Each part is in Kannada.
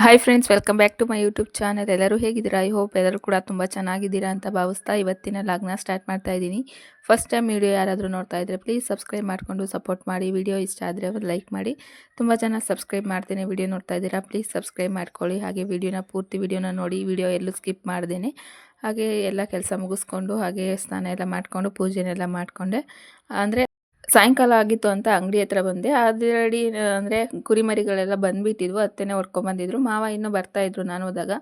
Hi friends, welcome back to my YouTube channel. ಎಲ್ಲರೂ ಹೇಗಿದ್ದೀರಾ? ಐ ಹೋಪ್ ಎಲ್ಲರೂ ಕೂಡ ತುಂಬ ಚೆನ್ನಾಗಿದ್ದೀರಾ ಅಂತ ಭಾವಿಸ್ತಾ ಇವತ್ತಿನ ಲಾಗ್ನ ಸ್ಟಾರ್ಟ್ ಮಾಡ್ತಾ ಇದ್ದೀನಿ. ಫಸ್ಟ್ ಟೈಮ್ ವಿಡಿಯೋ ಯಾರಾದರೂ ನೋಡ್ತಾ ಇದ್ದರೆ ಪ್ಲೀಸ್ ಸಬ್ಸ್ಕ್ರೈಬ್ ಮಾಡಿಕೊಂಡು ಸಪೋರ್ಟ್ ಮಾಡಿ. ವಿಡಿಯೋ ಇಷ್ಟ ಆದರೆ ಒಂದು ಲೈಕ್ ಮಾಡಿ. ತುಂಬ ಜನ ಸಬ್ಸ್ಕ್ರೈಬ್ ಮಾಡ್ತೇನೆ ವಿಡಿಯೋ ನೋಡ್ತಾ ಇದ್ದೀರಾ, ಪ್ಲೀಸ್ ಸಬ್ಸ್ಕ್ರೈಬ್ ಮಾಡ್ಕೊಳ್ಳಿ. ಹಾಗೆ ಪೂರ್ತಿ ವಿಡಿಯೋನ ನೋಡಿ, ವಿಡಿಯೋ ಎಲ್ಲೂ ಸ್ಕಿಪ್ ಮಾಡ್ದೇನೆ. ಹಾಗೆ ಎಲ್ಲ ಕೆಲಸ ಮುಗಿಸ್ಕೊಂಡು ಹಾಗೆ ಸ್ನಾನ ಎಲ್ಲ ಮಾಡಿಕೊಂಡು ಪೂಜೆನೆಲ್ಲ ಮಾಡಿಕೊಂಡೆ. ಅಂದರೆ ಸಾಯಂಕಾಲ ಆಗಿತ್ತು ಅಂತ ಅಂಗಡಿ ಹತ್ರ ಬಂದೆ. ಆಲ್ರೆಡಿ ಅಂದರೆ ಕುರಿಮರಿಗಳೆಲ್ಲ ಬಂದುಬಿಟ್ಟಿದ್ವು, ಅತ್ತೆನೇ ಹೊಡ್ಕೊಂಬಂದಿದ್ರು. ಮಾವ ಇನ್ನೂ ಬರ್ತಾಯಿದ್ರು ನಾನು ಹೋದಾಗ.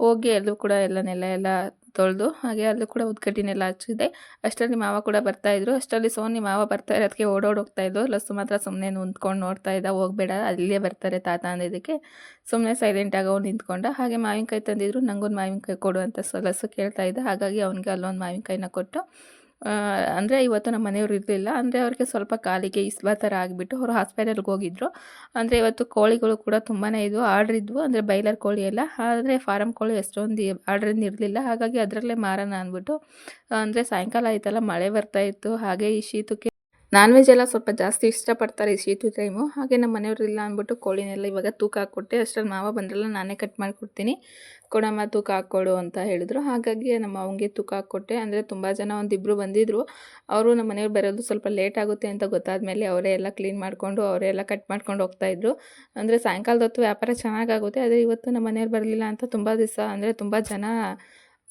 ಹೋಗಿ ಎಲ್ಲೂ ಕೂಡ ನೆಲ ತೊಳೆದು ಹಾಗೆ ಅಲ್ಲೂ ಕೂಡ ಉದ್ಕಟ್ಟಿನೆಲ್ಲ ಹಚ್ಚಿದೆ. ಅಷ್ಟರಲ್ಲಿ ಮಾವ ಕೂಡ ಬರ್ತಾಯಿದ್ರು. ಅಷ್ಟರಲ್ಲಿ ಸೋನಿ ಮಾವ ಬರ್ತಾ ಇರೋದಕ್ಕೆ ಹೋಗ್ತಾಯಿದ್ಲು. ಲಸ್ಸು ಮಾತ್ರ ಸುಮ್ಮನೆ ನಿಂತ್ಕೊಂಡು ನೋಡ್ತಾ ಇದ್ದ. ಹೋಗಬೇಡ, ಅಲ್ಲೇ ಬರ್ತಾರೆ ತಾತ ಅಂದಿದ್ದಕ್ಕೆ ಸುಮ್ಮನೆ ಸೈಲೆಂಟಾಗಿ ಅವ್ನು ನಿಂತ್ಕೊಂಡ. ಹಾಗೆ ಮಾವಿನಕಾಯಿ ತಂದಿದ್ರು, ನನಗೊಂದು ಮಾವಿನಕಾಯಿ ಕೊಡು ಅಂತ ಲಸ್ಸು ಕೇಳ್ತಾ ಇದ್ದ. ಹಾಗಾಗಿ ಅವನಿಗೆ ಅಲ್ಲೊಂದು ಮಾವಿನಕಾಯಿನ ಕೊಟ್ಟು, ಅಂದರೆ ಇವತ್ತು ನಮ್ಮ ಮನೆಯವ್ರು ಇರಲಿಲ್ಲ. ಅಂದರೆ ಅವ್ರಿಗೆ ಸ್ವಲ್ಪ ಕಾಲಿಗೆ ಇಸ್ಬಾ ಥರ ಆಗಿಬಿಟ್ಟು ಅವರು ಹಾಸ್ಪಿಟಲ್ಗೆ ಹೋಗಿದ್ದರು. ಅಂದರೆ ಇವತ್ತು ಕೋಳಿಗಳು ಕೂಡ ತುಂಬಾ ಇದ್ವು, ಆರ್ಡ್ರ್ ಇದ್ವು. ಅಂದರೆ ಬೈಲರ್ ಕೋಳಿ ಎಲ್ಲ, ಆದರೆ ಫಾರಮ್ ಕೋಳಿ ಅಷ್ಟೊಂದು ಆರ್ಡ್ರಿಂದ ಇರಲಿಲ್ಲ. ಹಾಗಾಗಿ ಅದರಲ್ಲೇ ಮಾರೋಣ ಅಂದ್ಬಿಟ್ಟು, ಅಂದರೆ ಸಾಯಂಕಾಲ ಆಯ್ತಲ್ಲ, ಮಳೆ ಬರ್ತಾಯಿತ್ತು. ಹಾಗೆ ಈ ಶೀತಕ್ಕೆ ನಾನ್ ವೆಜ್ ಎಲ್ಲ ಸ್ವಲ್ಪ ಜಾಸ್ತಿ ಇಷ್ಟಪಡ್ತಾರೆ ಈ ಶೀತ ಟೈಮು. ಹಾಗೆ ನಮ್ಮ ಮನೆಯವ್ರಿಲ್ಲ ಅಂದ್ಬಿಟ್ಟು ಕೋಳಿನೆಲ್ಲ ಇವಾಗ ತೂಕ ಹಾಕ್ಕೊಟ್ಟೆ. ಅಷ್ಟರಲ್ಲಿ ಮಾವ ಬಂದ್ರಲ್ಲ, ನಾನೇ ಕಟ್ ಮಾಡಿಕೊಡ್ತೀನಿ, ಕೊಡಮ್ಮ ತೂಕ ಹಾಕ್ಕೊಡು ಅಂತ ಹೇಳಿದ್ರು. ಹಾಗಾಗಿ ನಮ್ಮ ಅವಂಗೆ ತೂಕ ಹಾಕ್ಕೊಟ್ಟೆ. ಅಂದರೆ ತುಂಬ ಜನ ಒಂದಿಬ್ಬರು ಬಂದಿದ್ದರು. ಅವರು ನಮ್ಮ ಮನೆಯವ್ರು ಬರೋದು ಸ್ವಲ್ಪ ಲೇಟ್ ಆಗುತ್ತೆ ಅಂತ ಗೊತ್ತಾದ ಮೇಲೆ ಅವರೇ ಎಲ್ಲ ಕ್ಲೀನ್ ಮಾಡಿಕೊಂಡು ಅವರೇ ಎಲ್ಲ ಕಟ್ ಮಾಡ್ಕೊಂಡು ಹೋಗ್ತಾಯಿದ್ರು. ಅಂದರೆ ಸಾಯಂಕಾಲದ ಹೊತ್ತು ವ್ಯಾಪಾರ ಚೆನ್ನಾಗಾಗುತ್ತೆ. ಆದರೆ ಇವತ್ತು ನಮ್ಮ ಮನೆಯವ್ರು ಬರಲಿಲ್ಲ ಅಂತ ತುಂಬ ದಿವಸ, ಅಂದರೆ ತುಂಬ ಜನ,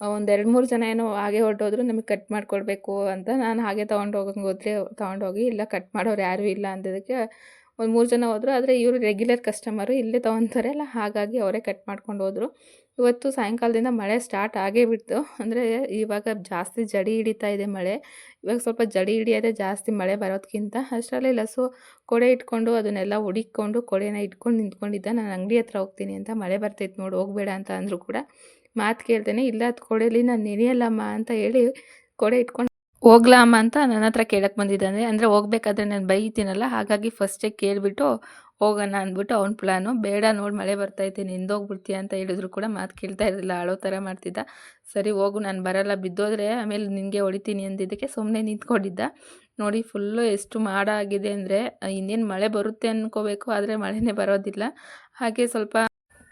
ಒಂದು 2-3 ಜನ ಏನೋ ಹಾಗೆ ಹೊರಟೋದ್ರು, ನಮಗೆ ಕಟ್ ಮಾಡಿಕೊಡ್ಬೇಕು ಅಂತ. ನಾನು ಹಾಗೆ ತೊಗೊಂಡೋಗಿ ತೊಗೊಂಡೋಗಿ, ಇಲ್ಲ ಕಟ್ ಮಾಡೋರು ಯಾರೂ ಇಲ್ಲ ಅಂದಿದ್ದಕ್ಕೆ ಒಂದು 3 ಜನ ಹೋದರು. ಆದರೆ ಇವರು ರೆಗ್ಯುಲರ್ ಕಸ್ಟಮರು, ಇಲ್ಲೇ ತೊಗೊತಾರೆ ಅಲ್ಲ, ಹಾಗಾಗಿ ಅವರೇ ಕಟ್ ಮಾಡ್ಕೊಂಡು ಹೋದರು. ಇವತ್ತು ಸಾಯಂಕಾಲದಿಂದ ಮಳೆ ಸ್ಟಾರ್ಟ್ ಆಗೇ ಬಿಡ್ತು. ಅಂದರೆ ಇವಾಗ ಜಾಸ್ತಿ ಜಡಿ ಹಿಡಿತಾ ಇದೆ ಮಳೆ. ಇವಾಗ ಸ್ವಲ್ಪ ಜಡಿ ಹಿಡಿಯೋದೇ ಜಾಸ್ತಿ ಮಳೆ ಬರೋದಕ್ಕಿಂತ. ಅಷ್ಟರಲ್ಲಿ ಲಸು ಕೊಡೆ ಇಟ್ಕೊಂಡು ಅದನ್ನೆಲ್ಲ ಹುಡಿಕೊಂಡು ಕೊಡೆನ ಇಟ್ಕೊಂಡು ನಿಂತ್ಕೊಂಡಿದ್ದ. ನಾನು ಅಂಗಡಿ ಹತ್ರ ಹೋಗ್ತೀನಿ ಅಂತ, ಮಳೆ ಬರ್ತೈತೆ ನೋಡು ಹೋಗಬೇಡ ಅಂತ ಅಂದರೂ ಕೂಡ ಮಾತು ಕೇಳ್ತೇನೆ. ಇಲ್ಲ ಅದು ಕೊಡೆಯಲ್ಲಿ ನಾನು ನೆನೆಯಲ್ಲಮ್ಮ ಅಂತ ಹೇಳಿ ಕೊಡೆ ಇಟ್ಕೊಂಡು ಹೋಗ್ಲಾ ಅಮ್ಮ ಅಂತ ನನ್ನ ಹತ್ರ ಕೇಳಕ್ಕೆ ಬಂದಿದ್ದಾನೆ. ಅಂದರೆ ಹೋಗ್ಬೇಕಾದ್ರೆ ನಾನು ಬೈತೀನಲ್ಲ, ಹಾಗಾಗಿ ಫಸ್ಟೇ ಕೇಳಿಬಿಟ್ಟು ಹೋಗೋಣ ಅಂದ್ಬಿಟ್ಟು ಅವ್ನ ಪ್ಲ್ಯಾನು. ಬೇಡ ನೋಡಿ ಮಳೆ ಬರ್ತೈತೆ, ನಿಂದೋಗ್ಬಿಡ್ತೀಯ ಅಂತ ಹೇಳಿದ್ರು ಕೂಡ ಮಾತು ಕೇಳ್ತಾ ಇರಲಿಲ್ಲ, ಅಳೋ ಥರ ಮಾಡ್ತಿದ್ದ. ಸರಿ ಹೋಗು, ನಾನು ಬರಲ್ಲ, ಬಿದ್ದೋದ್ರೆ ಆಮೇಲೆ ನಿನಗೆ ಹೊಡಿತೀನಿ ಅಂದಿದ್ದಕ್ಕೆ ಸುಮ್ಮನೆ ನಿಂತ್ಕೊಂಡಿದ್ದ. ನೋಡಿ ಫುಲ್ಲು ಎಷ್ಟು ಮಾಡ ಆಗಿದೆ ಅಂದರೆ, ಇನ್ನೇನು ಮಳೆ ಬರುತ್ತೆ ಅಂದ್ಕೋಬೇಕು, ಆದರೆ ಮಳೆನೇ ಬರೋದಿಲ್ಲ. ಹಾಗೆ ಸ್ವಲ್ಪ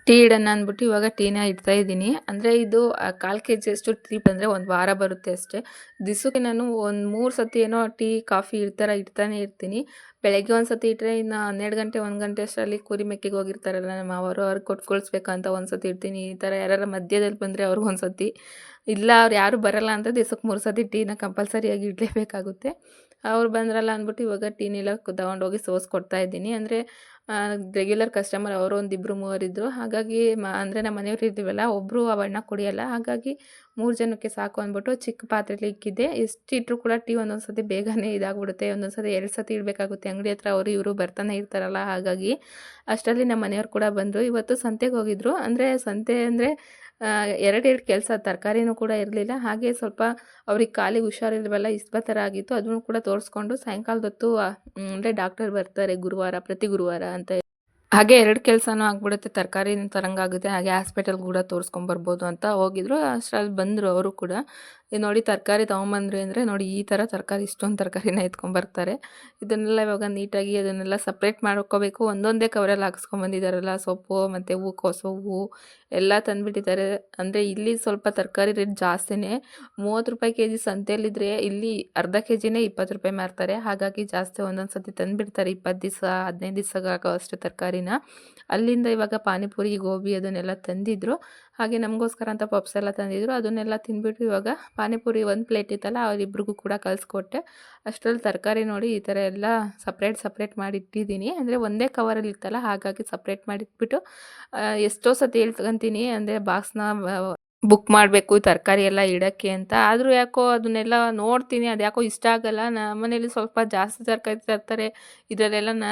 ಟೀ ಇಡೋಣ ಅಂದ್ಬಿಟ್ಟು ಇವಾಗ ಟೀನ ಇಡ್ತಾಯಿದ್ದೀನಿ. ಅಂದರೆ ಇದು 1/4 kg ಅಷ್ಟು ಟೀ ಬಂದರೆ 1 ವಾರ ಬರುತ್ತೆ ಅಷ್ಟೇ. ದಿವಸಕ್ಕೆ ನಾನು ಒಂದು 3 ಸತಿ ಏನೋ ಟೀ ಕಾಫಿ ಈ ಥರ ಇಡ್ತಾನೆ ಇರ್ತೀನಿ. ಬೆಳಗ್ಗೆ ಒಂದು ಸತಿ ಇಟ್ಟರೆ ಇನ್ನು 12 ಗಂಟೆ 1 ಗಂಟೆ ಅಷ್ಟರಲ್ಲಿ ಕುರಿ ಮೆಕ್ಕೆಗೆ ಹೋಗಿರ್ತಾರಲ್ಲ ನಮ್ಮ ಮಾವರು, ಅವ್ರಿಗೆ ಕೊಟ್ಟು ಕಳಿಸ್ಬೇಕಂತ ಒಂದು ಸತಿ ಇಡ್ತೀನಿ. ಈ ಥರ ಯಾರು ಮಧ್ಯದಲ್ಲಿ ಬಂದರೆ ಅವ್ರಿಗೆ ಒಂದು ಸತಿ, ಇಲ್ಲ ಅವ್ರು ಯಾರು ಬರೋಲ್ಲ ಅಂತ ದಿವ್ಸಕ್ಕೆ 3 ಸತಿ ಟೀನ ಕಂಪಲ್ಸರಿಯಾಗಿ ಇಡಲೇಬೇಕಾಗುತ್ತೆ. ಅವ್ರು ಬಂದ್ರಲ್ಲ ಅಂದ್ಬಿಟ್ಟು ಇವಾಗ ಟೀನೆಲ್ಲ ತೊಗೊಂಡೋಗಿ ಸೋಸ್ಕೊಡ್ತಾ ಇದ್ದೀನಿ. ಅಂದರೆ ರೆಗ್ಯುಲರ್ ಕಸ್ಟಮರ್ ಅವರು ಒಂದು 2-3 ಇದ್ದರು. ಹಾಗಾಗಿ ಅಂದರೆ ನಮ್ಮ ಮನೆಯವ್ರು ಇದ್ದೀವಲ್ಲ, ಒಬ್ಬರು ಆ ಬಣ್ಣ ಕುಡಿಯೋಲ್ಲ. ಹಾಗಾಗಿ 3 ಜನಕ್ಕೆ ಸಾಕು ಅಂದ್ಬಿಟ್ಟು ಚಿಕ್ಕ ಪಾತ್ರೆಲಿ ಇಕ್ಕಿದ್ದೆ. ಎಷ್ಟು ಇಟ್ಟರು ಕೂಡ ಟೀ ಒಂದೊಂದು ಸತಿ ಬೇಗನೆ ಇದಾಗ್ಬಿಡುತ್ತೆ. ಒಂದೊಂದು ಸತಿ 2 ಸತಿ ಇಡಬೇಕಾಗುತ್ತೆ. ಅಂಗಡಿ ಹತ್ರ ಅವರು ಇವರು ಬರ್ತಾನೆ ಇರ್ತಾರಲ್ಲ, ಹಾಗಾಗಿ ಅಷ್ಟರಲ್ಲಿ ನಮ್ಮ ಮನೆಯವ್ರು ಕೂಡ ಬಂದರು. ಇವತ್ತು ಸಂತೆಗೆ ಹೋಗಿದ್ರು. ಅಂದರೆ ಸಂತೆ ಅಂದರೆ 2 ಕೆಲಸ, ತರಕಾರಿನೂ ಕೂಡ ಇರಲಿಲ್ಲ. ಹಾಗೆ ಸ್ವಲ್ಪ ಅವ್ರಿಗೆ ಕಾಲಿಗೆ ಹುಷಾರಿಲ್ವಲ್ಲ, ಇಸ್ಬಾ ಥರ ಆಗಿತ್ತು. ಅದನ್ನು ಕೂಡ ತೋರಿಸ್ಕೊಂಡು ಸಾಯಂಕಾಲದ ಹೊತ್ತು ಅಂದರೆ ಡಾಕ್ಟರ್ ಬರ್ತಾರೆ ಗುರುವಾರ, ಪ್ರತಿ ಗುರುವಾರ ಅಂತ. ಹಾಗೆ 2 ಕೆಲಸನೂ ಆಗ್ಬಿಡುತ್ತೆ, ತರಕಾರಿನೂ ತರಂಗಾಗುತ್ತೆ, ಹಾಗೆ ಹಾಸ್ಪಿಟಲ್ಗೆ ಕೂಡ ತೋರಿಸ್ಕೊಂಬರ್ಬೋದು ಅಂತ ಹೋಗಿದ್ರು. ಅಷ್ಟರಲ್ಲಿ ಬಂದರು ಅವರು ಕೂಡ. ನೋಡಿ ತರಕಾರಿ ತೊಗೊಂಬಂದ್ರಿ ಅಂದರೆ, ನೋಡಿ ಈ ಥರ ತರಕಾರಿ, ಇಷ್ಟೊಂದು ತರಕಾರಿನ ಎತ್ಕೊಂಬರ್ತಾರೆ. ಇದನ್ನೆಲ್ಲ ಇವಾಗ ನೀಟಾಗಿ ಅದನ್ನೆಲ್ಲ ಸಪ್ರೇಟ್ ಮಾಡ್ಕೋಬೇಕು. ಒಂದೊಂದೇ ಕವರಲ್ಲಿ ಹಾಕ್ಸ್ಕೊಂಬಂದಿದ್ದಾರಲ್ಲ, ಸೊಪ್ಪು ಮತ್ತು ಹೂಕೋಸು, ಹೂವು ಎಲ್ಲ ತಂದುಬಿಟ್ಟಿದ್ದಾರೆ. ಅಂದರೆ ಇಲ್ಲಿ ಸ್ವಲ್ಪ ತರಕಾರಿ ರೇಟ್ ಜಾಸ್ತಿನೇ, 30 ರೂಪಾಯಿ ಕೆಜಿ ಸಂತೆಯಲ್ಲಿದ್ದರೆ ಇಲ್ಲಿ ಅರ್ಧ ಕೆಜಿನೇ 20 ರೂಪಾಯಿ ಮಾರ್ತಾರೆ. ಹಾಗಾಗಿ ಜಾಸ್ತಿ ಒಂದೊಂದು ಸತಿ ತಂದುಬಿಡ್ತಾರೆ, 20 ದಿವಸ 15 ದಿವಸಕ್ಕೆ ಆಗೋ ಅಷ್ಟು ತರಕಾರಿನ. ಅಲ್ಲಿಂದ ಇವಾಗ ಪಾನಿಪುರಿ, ಗೋಬಿ ಅದನ್ನೆಲ್ಲ ತಂದಿದ್ರು. ಹಾಗೆ ನಮಗೋಸ್ಕರ ಅಂತ ಪಪ್ಸ್ ಎಲ್ಲ ತಂದಿದ್ರು. ಅದನ್ನೆಲ್ಲ ತಿಂದ್ಬಿಟ್ಟು ಇವಾಗ ಪಾನಿಪುರಿ 1 ಪ್ಲೇಟ್ ಇತ್ತಲ್ಲ, ಅವರಿಬ್ರಿಗೂ ಕೂಡ ಕಳಿಸ್ಕೊಟ್ಟೆ. ಅಷ್ಟರಲ್ಲಿ ತರಕಾರಿ ನೋಡಿ ಈ ಥರ ಎಲ್ಲ ಸಪ್ರೇಟ್ ಮಾಡಿ ಇಟ್ಟಿದ್ದೀನಿ. ಅಂದರೆ ಒಂದೇ ಕವರಲ್ಲಿ ಇತ್ತಲ್ಲ, ಹಾಗಾಗಿ ಸಪ್ರೇಟ್ ಮಾಡಿಟ್ಬಿಟ್ಟು ಎಷ್ಟೋ ಸತಿ ಹೇಳ್ಕೊಂತೀನಿ, ಅಂದರೆ ಬಾಕ್ಸ್ನ ಬುಕ್ ಮಾಡಬೇಕು ತರಕಾರಿ ಎಲ್ಲ ಇಡೋಕ್ಕೆ ಅಂತ. ಆದರೂ ಯಾಕೋ ಅದನ್ನೆಲ್ಲ ನೋಡ್ತೀನಿ, ಅದು ಯಾಕೋ ಇಷ್ಟ ಆಗಲ್ಲ. ನಮ್ಮ ಮನೇಲಿ ಸ್ವಲ್ಪ ಜಾಸ್ತಿ ತರಕಾರಿ ತರ್ತಾರೆ, ಇದರಲ್ಲೆಲ್ಲ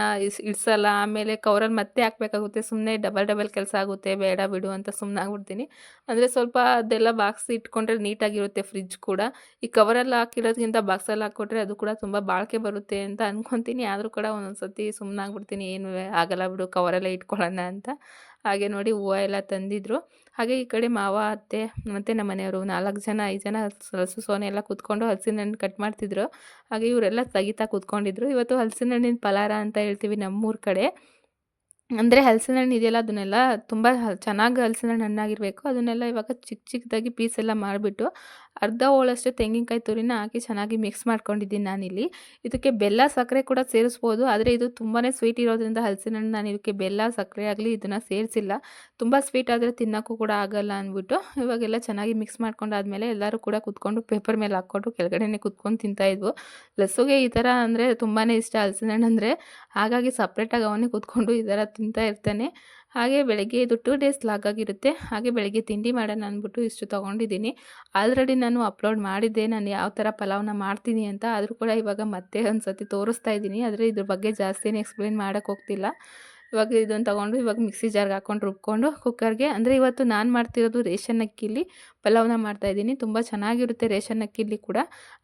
ಇಡ್ಸಲ್ಲ. ಆಮೇಲೆ ಕವರಲ್ಲಿ ಮತ್ತೆ ಹಾಕಬೇಕಾಗುತ್ತೆ, ಸುಮ್ಮನೆ ಡಬಲ್ ಕೆಲಸ ಆಗುತ್ತೆ, ಬೇಡ ಬಿಡು ಅಂತ ಸುಮ್ಮನಾಗ್ಬಿಡ್ತೀನಿ. ಅಂದರೆ ಸ್ವಲ್ಪ ಅದೆಲ್ಲ ಬಾಕ್ಸ್ ಇಟ್ಕೊಂಡ್ರೆ ನೀಟಾಗಿರುತ್ತೆ ಫ್ರಿಜ್ ಕೂಡ. ಈ ಕವರಲ್ಲಿ ಹಾಕಿರೋದ್ಕಿಂತ ಬಾಕ್ಸಲ್ಲಿ ಹಾಕ್ಕೊಟ್ರೆ ಅದು ಕೂಡ ತುಂಬ ಬಾಳಿಕೆ ಬರುತ್ತೆ ಅಂತ ಅಂದ್ಕೊತೀನಿ. ಆದರೂ ಕೂಡ ಒಂದೊಂದು ಸತಿ ಸುಮ್ಮನಾಗ್ಬಿಡ್ತೀನಿ, ಏನು ಆಗಲ್ಲ ಬಿಡು ಕವರಲ್ಲೇ ಇಟ್ಕೊಳ್ಳೋಣ ಅಂತ. ಹಾಗೆ ನೋಡಿ ಹೂವು ಎಲ್ಲ ತಂದಿದ್ರು. ಹಾಗೆ ಈ ಕಡೆ ಮಾವ, ಅತ್ತೆ ಮತ್ತು ನಮ್ಮ ಮನೆಯವರು 4 ಜನ 5 ಜನ ಸೋನೆ ಎಲ್ಲ ಕೂತ್ಕೊಂಡು ಹಲಸಿನ ಹಣ್ಣು ಕಟ್ ಮಾಡ್ತಿದ್ರು. ಹಾಗೆ ಇವರೆಲ್ಲ ತೆಗಿತಾ ಕೂತ್ಕೊಂಡಿದ್ರು. ಇವತ್ತು ಹಲಸಿನ ಹಣ್ಣಿನ ಪಲಾರ ಅಂತ ಹೇಳ್ತೀವಿ ನಮ್ಮೂರ ಕಡೆ. ಅಂದರೆ ಹಲಸಿನ ಹಣ್ಣು ಇದೆಯಲ್ಲ ಅದನ್ನೆಲ್ಲ ತುಂಬ ಚೆನ್ನಾಗಿ ಹಲಸಿನ ಹಣ್ಣು ಹಣ್ಣಾಗಿರಬೇಕು. ಅದನ್ನೆಲ್ಲ ಇವಾಗ ಚಿಕ್ಕ ಚಿಕ್ಕದಾಗಿ ಪೀಸ್ ಎಲ್ಲ ಮಾಡಿಬಿಟ್ಟು ಅರ್ಧ ಹೋಳಷ್ಟು ತೆಂಗಿನಕಾಯಿ ತುರಿನ ಹಾಕಿ ಚೆನ್ನಾಗಿ ಮಿಕ್ಸ್ ಮಾಡ್ಕೊಂಡಿದ್ದೀನಿ ನಾನಿಲ್ಲಿ. ಇದಕ್ಕೆ ಬೆಲ್ಲ, ಸಕ್ಕರೆ ಕೂಡ ಸೇರಿಸ್ಬೋದು. ಆದರೆ ಇದು ತುಂಬಾ ಸ್ವೀಟ್ ಇರೋದ್ರಿಂದ ಹಲಸಿನ ಹಣ್ಣು ನಾನು ಇದಕ್ಕೆ ಬೆಲ್ಲ, ಸಕ್ಕರೆ ಆಗಲಿ ಇದನ್ನು ಸೇರಿಸಿಲ್ಲ. ತುಂಬ ಸ್ವೀಟ್ ಆದರೆ ತಿನ್ನೋಕ್ಕೂ ಕೂಡ ಆಗಲ್ಲ ಅಂದ್ಬಿಟ್ಟು ಇವಾಗೆಲ್ಲ ಚೆನ್ನಾಗಿ ಮಿಕ್ಸ್ ಮಾಡ್ಕೊಂಡಾದ್ಮೇಲೆ ಎಲ್ಲರೂ ಕೂಡ ಕೂತ್ಕೊಂಡು ಪೇಪರ್ ಮೇಲೆ ಹಾಕ್ಕೊಂಡು ಕೆಳಗಡೆನೇ ಕೂತ್ಕೊಂಡು ತಿಂತಾಯಿದ್ವು. ಲಸ್ಸುಗೆ ಈ ಥರ ಅಂದರೆ ತುಂಬಾ ಇಷ್ಟ ಹಲಸಿನ ಹಣ್ಣು ಅಂದರೆ. ಹಾಗಾಗಿ ಸಪ್ರೇಟಾಗಿ ಅವನೇ ಕೂತ್ಕೊಂಡು ಈ ಥರ ತಿಂತಾ ಇರ್ತಾನೆ. ಹಾಗೆ ಬೆಳಗ್ಗೆ ಇದು 2 ಡೇಸ್ ಲಾಗ್ ಆಗಿರುತ್ತೆ. ಹಾಗೆ ಬೆಳಗ್ಗೆ ತಿಂಡಿ ಮಾಡೋಣ ಅಂದ್ಬಿಟ್ಟು ಇಷ್ಟು ತೊಗೊಂಡಿದ್ದೀನಿ. ಆಲ್ರೆಡಿ ನಾನು ಅಪ್ಲೋಡ್ ಮಾಡಿದ್ದೆ ನಾನು ಯಾವ ಥರ ಪಲಾವ್ನ ಮಾಡ್ತೀನಿ ಅಂತ. ಆದರೂ ಕೂಡ ಇವಾಗ ಮತ್ತೆ ಒಂದು ಸತಿ ತೋರಿಸ್ತಾ ಇದ್ದೀನಿ. ಆದರೆ ಇದ್ರ ಬಗ್ಗೆ ಜಾಸ್ತಿನೇ ಎಕ್ಸ್ಪ್ಲೇನ್ ಮಾಡೋಕ್ಕೆ ಹೋಗ್ತಿಲ್ಲ. ಇವಾಗ ಇದನ್ನು ತೊಗೊಂಡು ಇವಾಗ ಮಿಕ್ಸಿ ಜಾರ್ಗೆ ಹಾಕ್ಕೊಂಡು ರುಬ್ಕೊಂಡು ಕುಕ್ಕರ್ಗೆ, ಅಂದರೆ ಇವತ್ತು ನಾನು ಮಾಡ್ತಿರೋದು ರೇಷನ್ ಅಕ್ಕಿಲಿ ಪಲಾವ್ನ ಮಾಡ್ತಾಯಿದ್ದೀನಿ. ತುಂಬ ಚೆನ್ನಾಗಿರುತ್ತೆ ರೇಷನ್ ಅಕ್ಕಿಲಿ ಕೂಡ.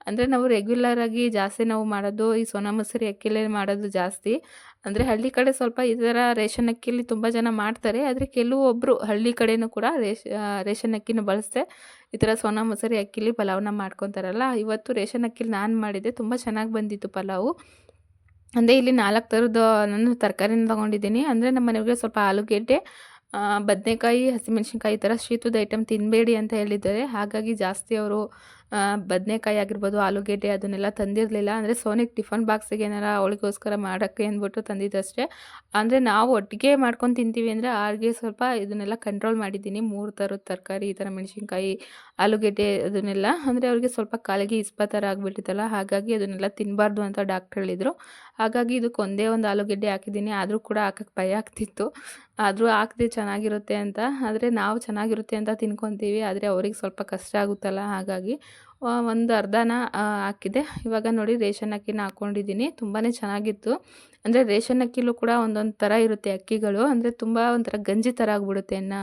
ಅಂದರೆ ನಾವು ರೆಗ್ಯುಲರಾಗಿ ಜಾಸ್ತಿ ನಾವು ಮಾಡೋದು ಈ ಸೋನಾ ಮಸೂರಿ ಅಕ್ಕಿಲೇ ಮಾಡೋದು ಜಾಸ್ತಿ. ಅಂದರೆ ಹಳ್ಳಿ ಕಡೆ ಸ್ವಲ್ಪ ಈ ಥರ ರೇಷನ್ ಅಕ್ಕಿಲಿ ತುಂಬ ಜನ ಮಾಡ್ತಾರೆ. ಆದರೆ ಕೆಲವೊಬ್ಬರು ಹಳ್ಳಿ ಕಡೆಯೂ ಕೂಡ ರೇಷನ್ ಅಕ್ಕಿನ ಬಳಸದೆ ಈ ಥರ ಸೋನಾ ಮಸೂರಿ ಅಕ್ಕಿಲಿ ಪಲಾವ್ನ ಮಾಡ್ಕೊತಾರಲ್ಲ. ಇವತ್ತು ರೇಷನ್ ಅಕ್ಕಿಲಿ ನಾನು ಮಾಡಿದ್ದೆ, ತುಂಬ ಚೆನ್ನಾಗಿ ಬಂದಿತ್ತು ಪಲಾವು. ಅಂದರೆ ಇಲ್ಲಿ 4 ಥರದ್ದು ನಾನು ತರಕಾರಿನ ತೊಗೊಂಡಿದ್ದೀನಿ. ಅಂದರೆ ನಮ್ಮ ಮನೆಯವ್ರಿಗೆ ಸ್ವಲ್ಪ ಆಲೂಗೆಡ್ಡೆ, ಬದನೆಕಾಯಿ, ಹಸಿಮೆಣ್ಸಿನ್ಕಾಯಿ ಈ ಥರ ಶೀತದ ಐಟಮ್ ತಿನ್ನಬೇಡಿ ಅಂತ ಹೇಳಿದ್ದಾರೆ. ಹಾಗಾಗಿ ಜಾಸ್ತಿ ಅವರು ಬದನೆಕಾಯಿ ಆಗಿರ್ಬೋದು, ಆಲೂಗೆಡ್ಡೆ ಅದನ್ನೆಲ್ಲ ತಂದಿರಲಿಲ್ಲ. ಅಂದರೆ ಸೋನಿಗೆ ಟಿಫನ್ ಬಾಕ್ಸಿಗೆ ಏನಾರ ಅವಳಿಗೋಸ್ಕರ ಮಾಡೋಕ್ಕೆ ಅಂದ್ಬಿಟ್ಟು ತಂದಿದ್ದಷ್ಟೇ. ಅಂದರೆ ನಾವು ಒಟ್ಟಿಗೆ ಮಾಡ್ಕೊಂಡು ತಿಂತೀವಿ ಅಂದರೆ ಅವ್ರಿಗೆ ಸ್ವಲ್ಪ ಇದನ್ನೆಲ್ಲ ಕಂಟ್ರೋಲ್ ಮಾಡಿದ್ದೀನಿ. 3 ಥರದ ತರಕಾರಿ, ಈ ಥರ ಮೆಣಸಿನ್ಕಾಯಿ, ಆಲೂಗೆಡ್ಡೆ ಅದನ್ನೆಲ್ಲ. ಅಂದರೆ ಅವ್ರಿಗೆ ಸ್ವಲ್ಪ ಕಾಲಿಗೆ ಇಸ್ಪ ಥರ ಆಗಿಬಿಟ್ಟಿತ್ತಲ್ಲ, ಹಾಗಾಗಿ ಅದನ್ನೆಲ್ಲ ತಿನ್ನಬಾರ್ದು ಅಂತ ಡಾಕ್ಟ್ರ್ ಹೇಳಿದರು. ಹಾಗಾಗಿ ಇದಕ್ಕೆ ಒಂದೇ ಒಂದು ಆಲೂಗೆಡ್ಡೆ ಹಾಕಿದ್ದೀನಿ. ಆದರೂ ಕೂಡ ಹಾಕಕ್ಕೆ ಭಯ ಆಗ್ತಿತ್ತು. ಆದರೂ ಹಾಕಿದೆ ಚೆನ್ನಾಗಿರುತ್ತೆ ಅಂತ. ಆದರೆ ನಾವು ಚೆನ್ನಾಗಿರುತ್ತೆ ಅಂತ ತಿನ್ಕೊತೀವಿ. ಆದರೆ ಅವ್ರಿಗೆ ಸ್ವಲ್ಪ ಕಷ್ಟ ಆಗುತ್ತಲ್ಲ, ಹಾಗಾಗಿ ಒಂದು ಅರ್ಧನ ಹಾಕಿದೆ. ಇವಾಗ ನೋಡಿ ರೇಷನ್ ಅಕ್ಕಿನ ಹಾಕ್ಕೊಂಡಿದ್ದೀನಿ. ತುಂಬಾ ಚೆನ್ನಾಗಿತ್ತು. ಅಂದರೆ ರೇಷನ್ ಅಕ್ಕಿಲೂ ಕೂಡ ಒಂದೊಂದು ಥರ ಇರುತ್ತೆ ಅಕ್ಕಿಗಳು. ಅಂದರೆ ತುಂಬ ಒಂಥರ ಗಂಜಿ ಥರ ಆಗಿಬಿಡುತ್ತೆ ಅನ್ನ.